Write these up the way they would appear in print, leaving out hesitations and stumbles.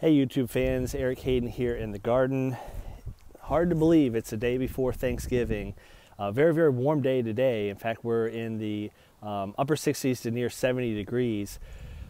Hey YouTube fans, Eric Hayden here in the garden. Hard to believe it's the day before Thanksgiving. Very, very warm day today. In fact, we're in the upper 60s to near 70 degrees.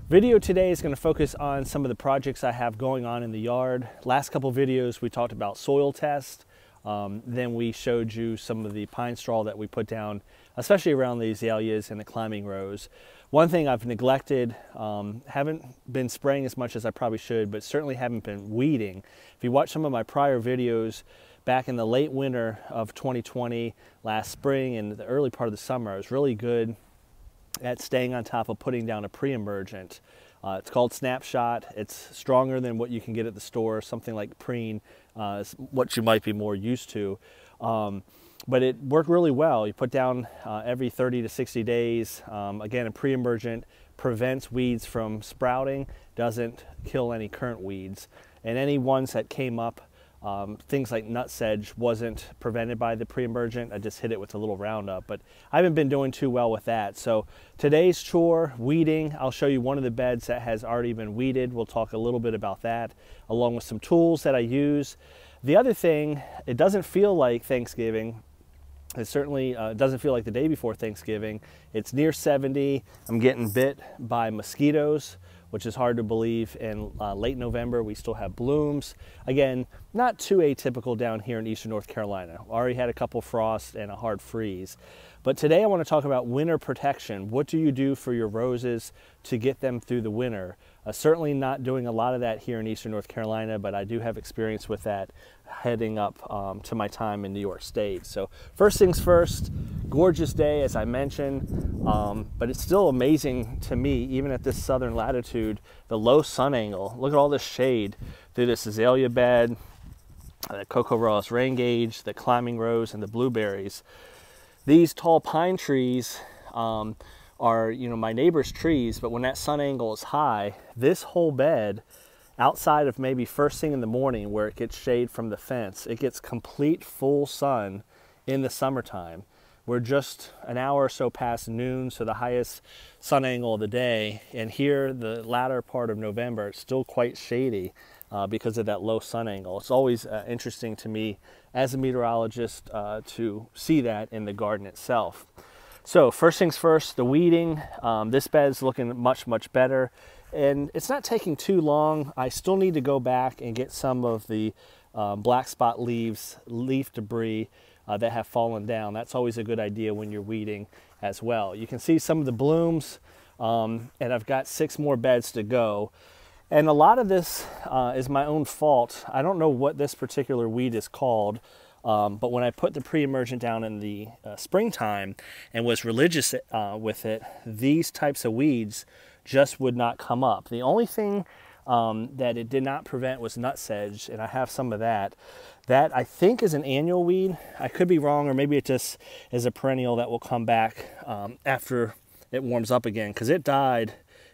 Video today is going to focus on some of the projects I have going on in the yard. Last couple videos we talked about soil test. Then we showed you some of the pine straw that we put down, especially around the azaleas and the climbing rose. One thing I've neglected, haven't been spraying as much as I probably should, but certainly haven't been weeding. If you watch some of my prior videos back in the late winter of 2020, last spring and the early part of the summer, I was really good at staying on top of putting down a pre-emergent. It's called Snapshot. It's stronger than what you can get at the store. Something like Preen is what you might be more used to. But it worked really well. You put down every 30 to 60 days. Again, a pre-emergent prevents weeds from sprouting, doesn't kill any current weeds. And any ones that came up, things like nutsedge, wasn't prevented by the pre-emergent. I just hit it with a little Roundup, but I haven't been doing too well with that. So today's chore, weeding. I'll show you one of the beds that has already been weeded. We'll talk a little bit about that, along with some tools that I use. The other thing, it doesn't feel like Thanksgiving. It certainly doesn't feel like the day before Thanksgiving. It's near 70. I'm getting bit by mosquitoes, which is hard to believe. In late November, we still have blooms. Again, not too atypical down here in eastern North Carolina. Already had a couple frosts and a hard freeze. But today I want to talk about winter protection. What do you do for your roses to get them through the winter? Certainly not doing a lot of that here in eastern North Carolina, but I do have experience with that heading up to my time in New York State. So first things first, gorgeous day as I mentioned, but it's still amazing to me, even at this southern latitude, the low sun angle. Look at all this shade through this azalea bed, the Coco Ross rain gauge, the climbing rose, and the blueberries. These tall pine trees are, my neighbor's trees, but when that sun angle is high, this whole bed, outside of maybe first thing in the morning where it gets shade from the fence, it gets complete full sun in the summertime. We're just an hour or so past noon, so the highest sun angle of the day, and here the latter part of November, it's still quite shady because of that low sun angle. It's always interesting to me as a meteorologist to see that in the garden itself. So first things first, the weeding. This bed's looking much, much better. And it's not taking too long. I still need to go back and get some of the black spot leaf debris that have fallen down. That's always a good idea when you're weeding as well. You can see some of the blooms, and I've got 6 more beds to go. And a lot of this is my own fault. I don't know what this particular weed is called. But when I put the pre-emergent down in the springtime and was religious with it, these types of weeds just would not come up. The only thing that it did not prevent was nutsedge, and I have some of that. That I think is an annual weed. I could be wrong, or maybe it just is a perennial that will come back after it warms up again, because it died.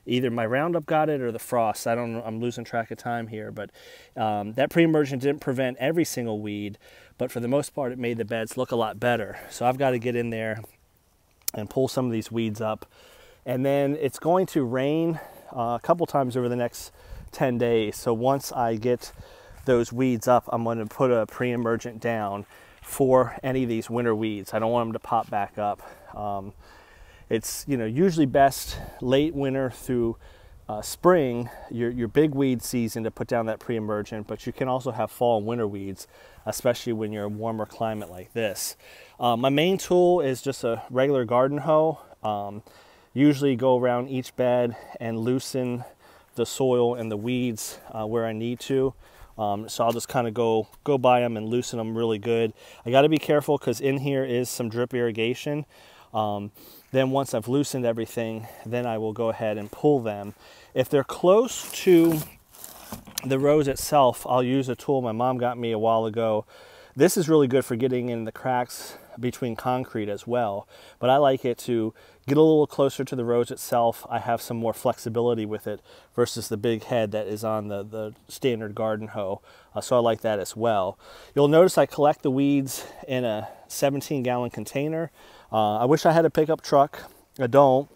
Either my Roundup got it or the frost. I don't know, I'm losing track of time here, but that pre-emergent didn't prevent every single weed, but for the most part it made the beds look a lot better. So I've got to get in there and pull some of these weeds up. And then it's going to rain a couple times over the next 10 days. So once I get those weeds up, I'm going to put a pre-emergent down for any of these winter weeds. I don't want them to pop back up. It's usually best late winter through spring, your big weed season, to put down that pre-emergent, but you can also have fall and winter weeds, especially when you're in a warmer climate like this. My main tool is just a regular garden hoe. Usually go around each bed and loosen the soil and the weeds where I need to. So I'll just kind of go by them and loosen them really good. I got to be careful because in here is some drip irrigation. Then once I've loosened everything, then I will go ahead and pull them. If they're close to the rose itself, I'll use a tool my mom got me a while ago. This is really good for getting in the cracks between concrete as well, but I like it to get a little closer to the rose itself. I have some more flexibility with it versus the big head that is on the standard garden hoe, so I like that as well. You'll notice I collect the weeds in a 17-gallon container. I wish I had a pickup truck. I don't.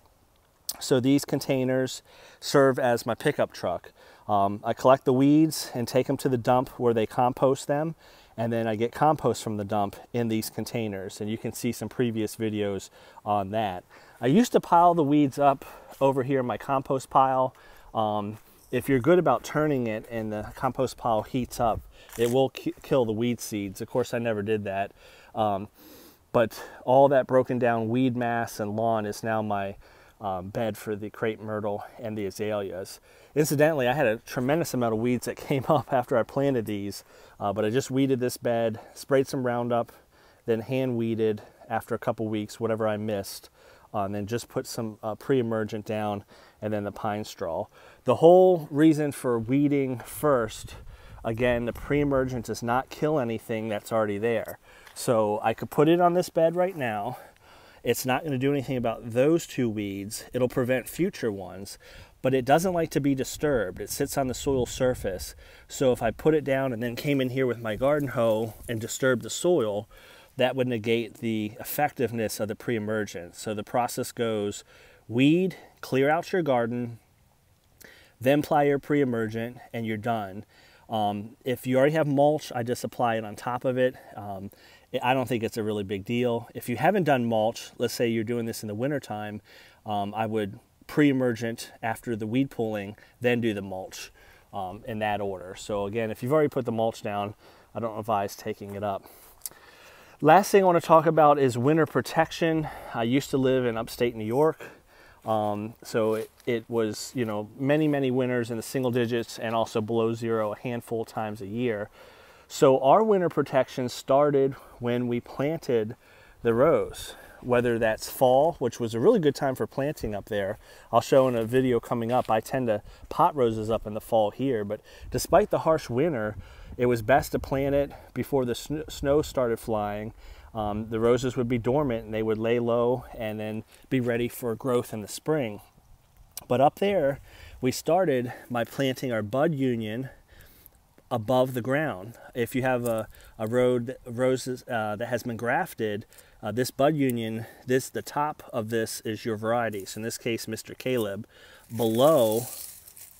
So these containers serve as my pickup truck. I collect the weeds and take them to the dump where they compost them, and then I get compost from the dump in these containers, and you can see some previous videos on that. I used to pile the weeds up over here in my compost pile. If you're good about turning it and the compost pile heats up, it will kill the weed seeds. Of course, I never did that. But all that broken down weed mass and lawn is now my bed for the crepe myrtle and the azaleas. Incidentally, I had a tremendous amount of weeds that came up after I planted these, but I just weeded this bed, sprayed some Roundup, then hand weeded after a couple weeks, whatever I missed, and then just put some pre-emergent down and then the pine straw. The whole reason for weeding first, again, the pre-emergent does not kill anything that's already there. So I could put it on this bed right now. It's not going to do anything about those two weeds. It'll prevent future ones, but it doesn't like to be disturbed. It sits on the soil surface. So if I put it down and then came in here with my garden hoe and disturbed the soil, that would negate the effectiveness of the pre-emergent. So the process goes: weed, clear out your garden, then apply your pre-emergent, and you're done. If you already have mulch, I just apply it on top of it. I don't think it's a really big deal. If you haven't done mulch, let's say you're doing this in the wintertime, I would pre-emergent after the weed pulling, then do the mulch in that order. So again, if you've already put the mulch down, I don't advise taking it up. Last thing I want to talk about is winter protection. I used to live in upstate New York. So it was, you know, many winters in the single digits and also below zero a handful of times a year. So our winter protection started when we planted the rose, whether that's fall, which was a really good time for planting up there. I'll show in a video coming up. I tend to pot roses up in the fall here, but despite the harsh winter, it was best to plant it before the snow started flying. The roses would be dormant and they would lay low and then be ready for growth in the spring. But up there, we started by planting our bud union above the ground. If you have a roses that has been grafted, this bud union, the top of this is your variety. So in this case, Mr. Caleb. Below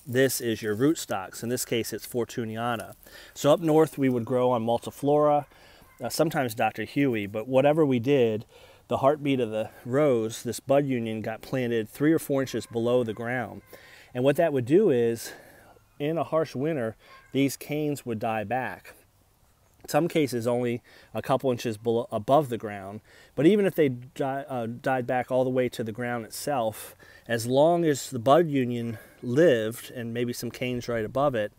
this is your rootstocks. In this case, it's Fortuniana. So up north, we would grow on Multiflora, sometimes Dr. Huey, but whatever we did, the heartbeat of the rose, this bud union, got planted 3 or 4 inches below the ground. And what that would do is, in a harsh winter, these canes would die back. In some cases, only a couple inches above the ground. But even if they died back all the way to the ground itself, as long as the bud union lived and maybe some canes right above it,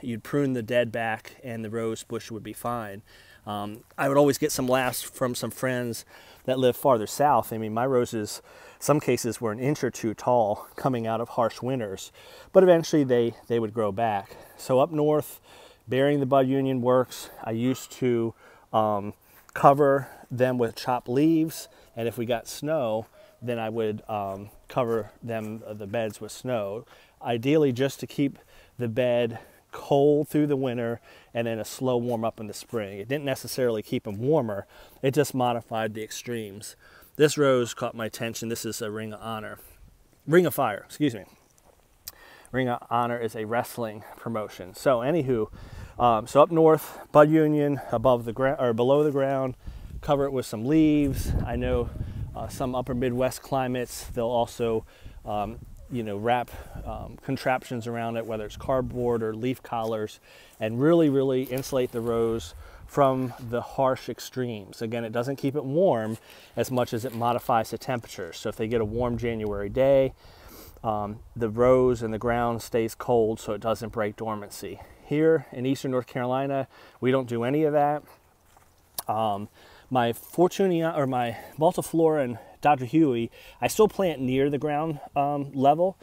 you'd prune the dead back and the rose bush would be fine. I would always get some laughs from some friends that live farther south. I mean, my roses, some cases were 1 inch or 2 tall coming out of harsh winters, but eventually they would grow back. So up north, burying the bud union works. I used to cover them with chopped leaves, and if we got snow, then I would cover the beds with snow, ideally just to keep the bed cold through the winter and then a slow warm up in the spring. It didn't necessarily keep them warmer, it just modified the extremes. This rose caught my attention. This is a Ring of Fire, excuse me. Ring of Honor is a wrestling promotion. So anywho, so up north, bud union above the ground or below the ground, cover it with some leaves. I know some upper Midwest climates, they'll also wrap contraptions around it, whether it's cardboard or leaf collars, and really insulate the rose from the harsh extremes. Again, it doesn't keep it warm as much as it modifies the temperature. So if they get a warm January day, the rose and the ground stays cold so it doesn't break dormancy. Here in eastern North Carolina, we don't do any of that. My Fortuniana or my Multiflora and Dr. Huey, I still plant near the ground level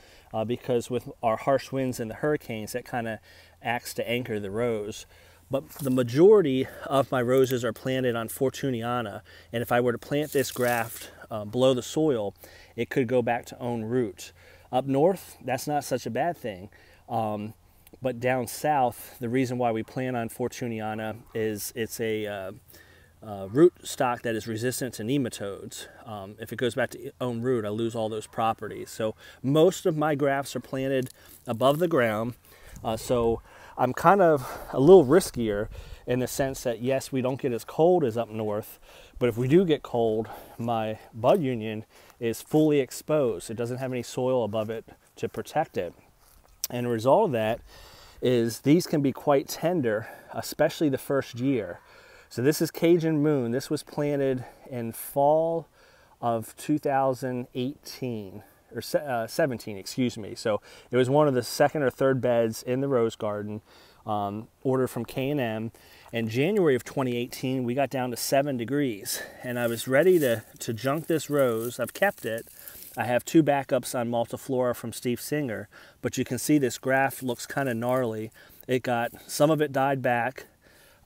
because with our harsh winds and the hurricanes, that kind of acts to anchor the rose. But the majority of my roses are planted on Fortuniana, and if I were to plant this graft below the soil, it could go back to own root. Up north, that's not such a bad thing. But down south, the reason why we plant on Fortuniana is it's a root stock that is resistant to nematodes. If it goes back to own root, I lose all those properties. So most of my grafts are planted above the ground. So I'm kind of a little riskier in the sense that, yes, we don't get as cold as up north, but if we do get cold, my bud union is fully exposed. It doesn't have any soil above it to protect it. And the result of that is these can be quite tender, especially the first year. So this is Cajun Moon. This was planted in fall of 2018, or 17, excuse me. So it was one of the second or third beds in the rose garden, ordered from K&M. In January of 2018, we got down to 7 degrees, and I was ready to junk this rose. I've kept it. I have 2 backups on Multiflora from Steve Singer, but you can see this graft looks kind of gnarly. Some of it died back,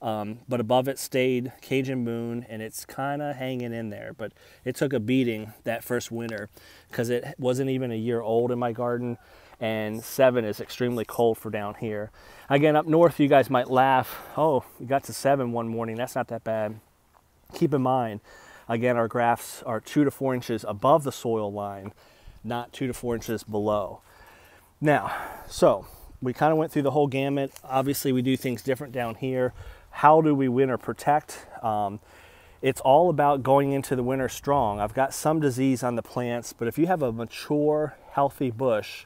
but above it stayed Cajun Moon, and it's kind of hanging in there. But it took a beating that first winter because it wasn't even a year old in my garden, and 7 is extremely cold for down here. Again, up north, you guys might laugh, oh, you got to 7 one morning, that's not that bad. Keep in mind, again, our grafts are 2 to 4 inches above the soil line, not 2 to 4 inches below. Now, so we kind of went through the whole gamut. Obviously, we do things different down here. How do we winter protect? It's all about going into the winter strong. I've got some disease on the plants, but if you have a mature, healthy bush,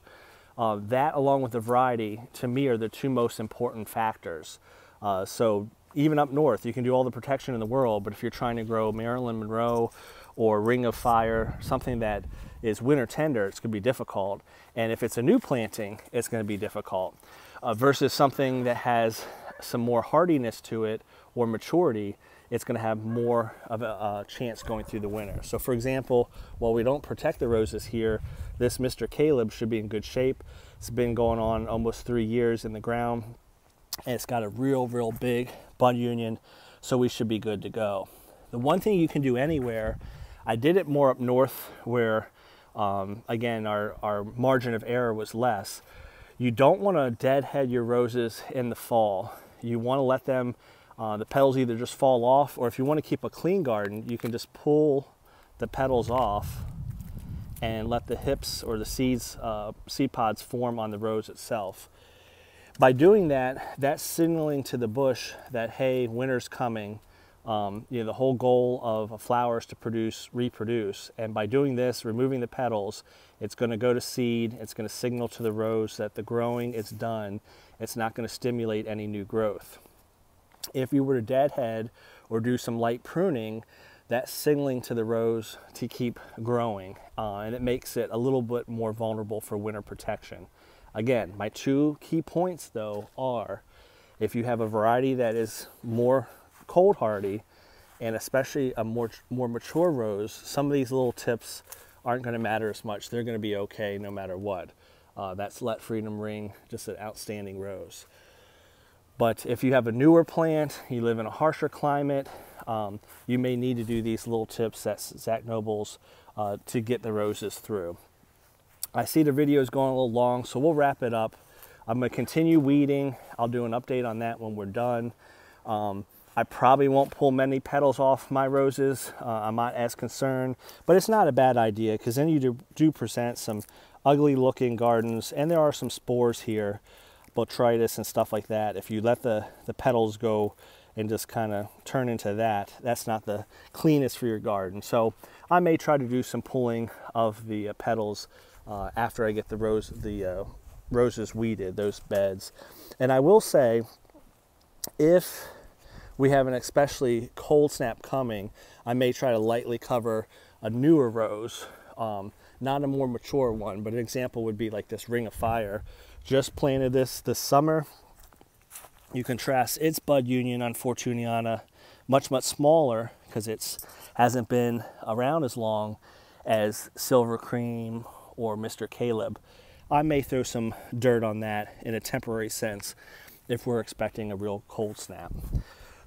that along with the variety, to me, are the 2 most important factors. So even up north, you can do all the protection in the world, but if you're trying to grow Marilyn Monroe or Ring of Fire, something that is winter tender, it's going to be difficult. And if it's a new planting, it's going to be difficult. Versus something that has some more hardiness to it or maturity, it's going to have more of a chance going through the winter. So for example, while we don't protect the roses here, this Mr. Caleb should be in good shape. It's been going on almost 3 years in the ground, and it's got a real big bud union, so we should be good to go. The one thing you can do anywhere, I did it more up north where, again, our margin of error was less. You don't want to deadhead your roses in the fall. You want to let them, the petals either just fall off, or if you want to keep a clean garden, you can just pull the petals off and let the hips or the seed pods form on the rose itself. By doing that, that's signaling to the bush that, hey, winter's coming. The whole goal of a flower is to reproduce. And by doing this, removing the petals, it's going to go to seed. It's going to signal to the rose that the growing is done. It's not going to stimulate any new growth. If you were to deadhead or do some light pruning, that's signaling to the rose to keep growing. And it makes it a little bit more vulnerable for winter protection. Again, my 2 key points though are, if you have a variety that is more cold hardy, and especially a more mature rose, some of these little tips aren't going to matter as much. They're going to be okay no matter what. That's Let Freedom Ring, just an outstanding rose. But if you have a newer plant, you live in a harsher climate, you may need to do these little tips, that's Zach Noble's, to get the roses through. I see the video is going a little long, so we'll wrap it up. I'm going to continue weeding. I'll do an update on that when we're done. I probably won't pull many petals off my roses. I'm not as concerned, but it's not a bad idea because then you do present some ugly looking gardens, and there are some spores here, botrytis and stuff like that. If you let the petals go and just kind of turn into that, that's not the cleanest for your garden. So I may try to do some pulling of the petals after I get the roses weeded, those beds. And I will say, if we have an especially cold snap coming, I may try to lightly cover a newer rose, not a more mature one, but an example would be like this Ring of Fire. Just planted this summer. You contrast its bud union on Fortuniana, much smaller because it hasn't been around as long as Silver Cream or Mr. Caleb. I may throw some dirt on that in a temporary sense if we're expecting a real cold snap.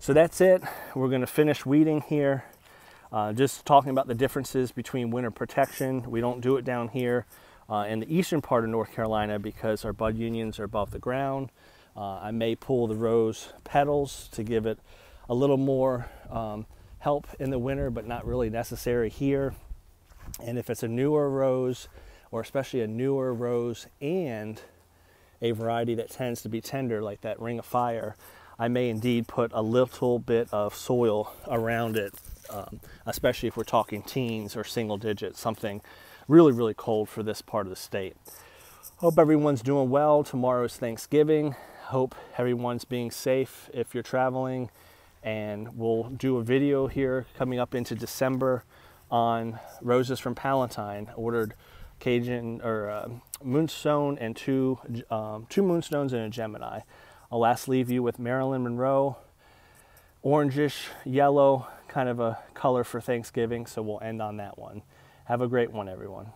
So that's it. We're going to finish weeding here. Just talking about the differences between winter protection. We don't do it down here in the eastern part of North Carolina because our bud unions are above the ground. I may pull the rose petals to give it a little more help in the winter, but not really necessary here. And if it's a newer rose, or especially a newer rose and a variety that tends to be tender, like that Ring of Fire, I may indeed put a little bit of soil around it, especially if we're talking teens or single digits, something really, really cold for this part of the state. Hope everyone's doing well. Tomorrow's Thanksgiving. Hope everyone's being safe if you're traveling. And we'll do a video here coming up into December on roses from Palatine. Ordered Cajun or Moonstone and two Moonstones and a Gemini. I'll last leave you with Marilyn Monroe, orangish yellow, kind of a color for Thanksgiving. So we'll end on that one. Have a great one, everyone.